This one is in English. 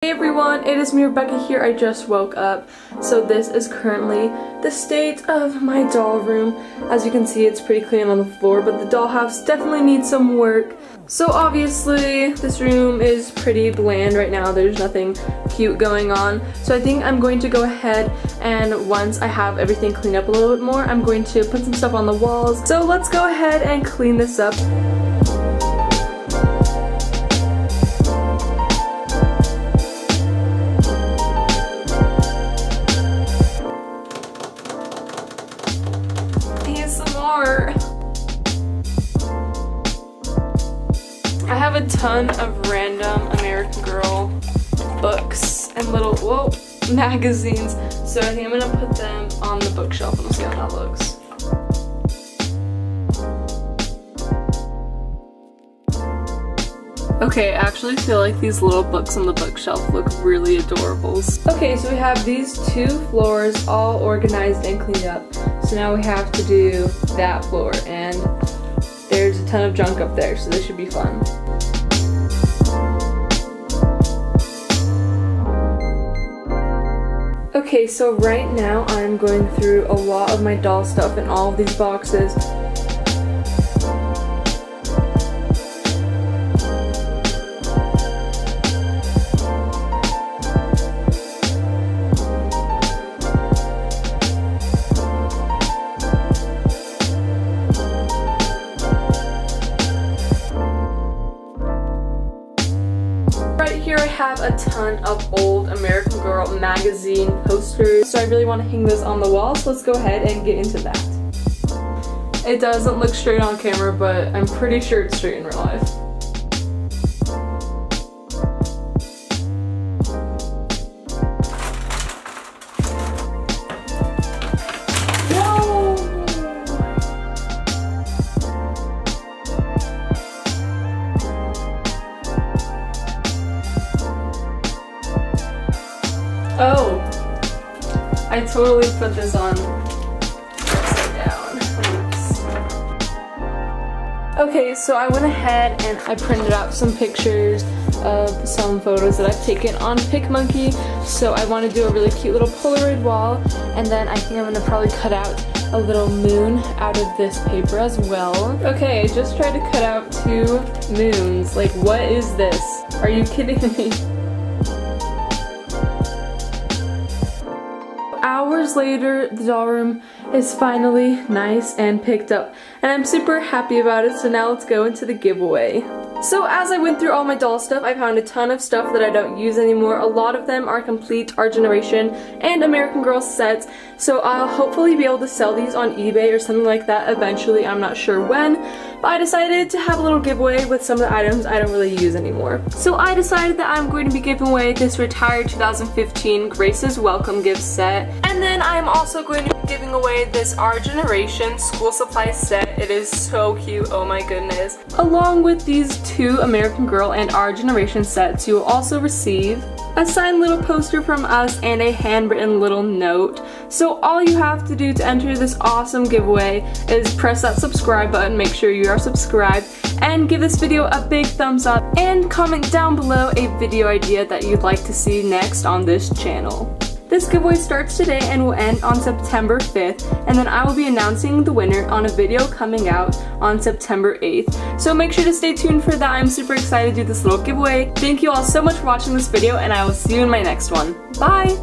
Hey everyone, it is me, Rebecca here. I just woke up. So this is currently the state of my doll room. As you can see, it's pretty clean on the floor, but the dollhouse definitely needs some work. So obviously, this room is pretty bland right now. There's nothing cute going on. So I think I'm going to go ahead and once I have everything cleaned up a little bit more, I'm going to put some stuff on the walls. So let's go ahead and clean this up. I have a ton of random American Girl books and little, magazines, so I think I'm gonna put them on the bookshelf and we'll see how that looks. Okay, I actually feel like these little books on the bookshelf look really adorable. Okay, so we have these two floors all organized and cleaned up. So now we have to do that floor, and there's a ton of junk up there, so this should be fun. Okay, so right now I'm going through a lot of my doll stuff in all of these boxes. Here I have a ton of old American Girl magazine posters, so I really want to hang those on the wall, so let's go ahead and get into that. It doesn't look straight on camera, but I'm pretty sure it's straight in real life. Oh, I totally put this on upside down. Oops. Okay, so I went ahead and I printed out some pictures of some photos that I've taken on PicMonkey. So I want to do a really cute little Polaroid wall, and then I think I'm going to probably cut out a little moon out of this paper as well. Okay, I just tried to cut out 2 moons. Like, what is this? Are you kidding me? Hours later, the doll room is finally nice and picked up, and I'm super happy about it, so now let's go into the giveaway. So as I went through all my doll stuff, I found a ton of stuff that I don't use anymore. A lot of them are complete Our Generation and American Girl sets, so I'll hopefully be able to sell these on eBay or something like that eventually. I'm not sure when, but I decided to have a little giveaway with some of the items I don't really use anymore. So I decided that I'm going to be giving away this retired 2015 Grace's Welcome gift set, and then I'm also going to be giving away this Our Generation school supply set. It is so cute, oh my goodness. Along with these 2 American Girl and Our Generation sets, you will also receive a signed little poster from us and a handwritten little note. So all you have to do to enter this awesome giveaway is press that subscribe button, make sure you are subscribed, and give this video a big thumbs up, and comment down below a video idea that you'd like to see next on this channel. This giveaway starts today and will end on September 5th, and then I will be announcing the winner on a video coming out on September 8th. So make sure to stay tuned for that. I'm super excited to do this little giveaway. Thank you all so much for watching this video, and I will see you in my next one. Bye!